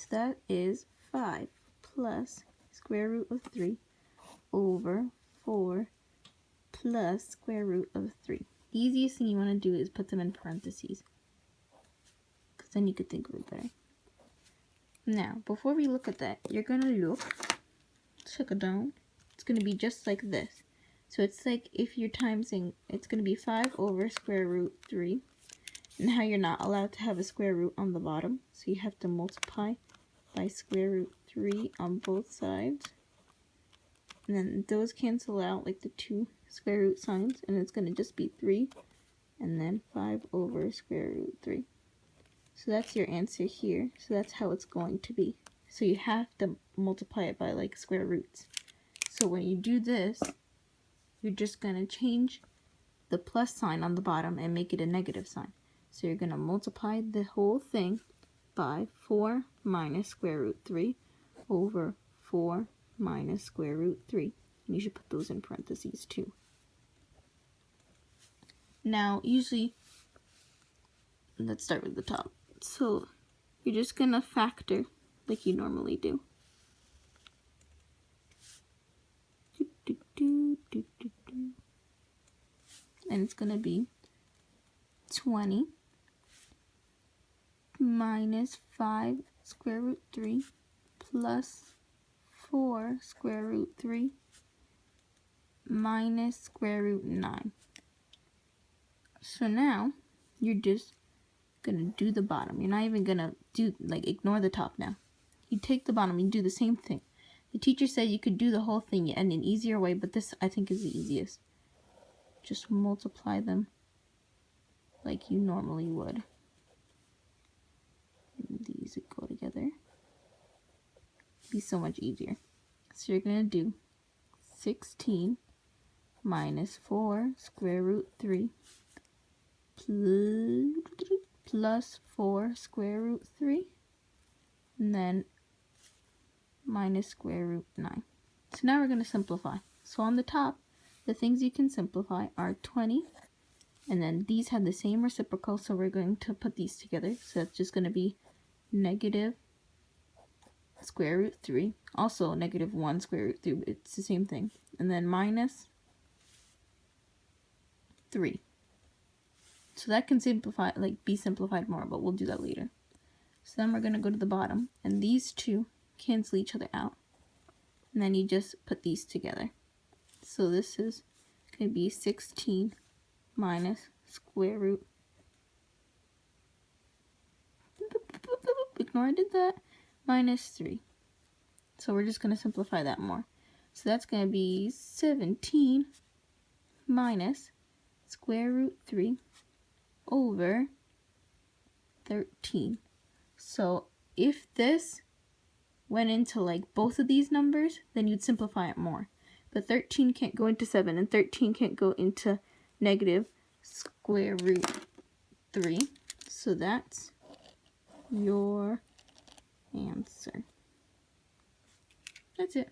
So that is 5 plus square root of 3 over 4 plus square root of 3. The easiest thing you want to do is put them in parentheses, because then you could think of it better. Now, before we look at that, you're going to check it down. It's going to be just like this. So it's like if you're timesing, it's going to be 5 over square root 3. Now you're not allowed to have a square root on the bottom, so you have to multiply by square root 3 on both sides. And then those cancel out like the two square root signs, and it's going to just be 3 and then 5 over square root 3. So that's your answer here. So that's how it's going to be. So you have to multiply it by like square roots. So when you do this, you're just going to change the plus sign on the bottom and make it a negative sign. So you're going to multiply the whole thing by 4 minus square root 3 over 4 minus square root 3. And you should put those in parentheses too. Now, usually, let's start with the top. So you're just going to factor like you normally do. And it's going to be 20 minus 5 square root 3 plus 4 square root 3 minus square root 9. So now you're just going to do the bottom. You're not even going to do, like, ignore the top now. You take the bottom and do the same thing. The teacher said you could do the whole thing in an easier way, but this I think is the easiest. Just multiply them like you normally would. And these would go together. Be so much easier. So you're going to do 16 minus 4 square root 3 plus 4 square root 3 and then minus square root 9. So now we're going to simplify. So on the top, the things you can simplify are 20, and then these have the same reciprocal, so we're going to put these together. So that's just going to be negative square root 3, also negative 1 square root 3, but it's the same thing, and then minus 3. So that can simplify, like be simplified more, but we'll do that later. So then we're going to go to the bottom, and these two cancel each other out, and then you just put these together. So this is going to be 16 minus square root, ignore I did that, minus 3. So we're just going to simplify that more. So that's going to be 17 minus square root 3 over 13. So if this went into like both of these numbers, then you'd simplify it more. But 13 can't go into 7, and 13 can't go into negative square root 3. So that's your answer. That's it.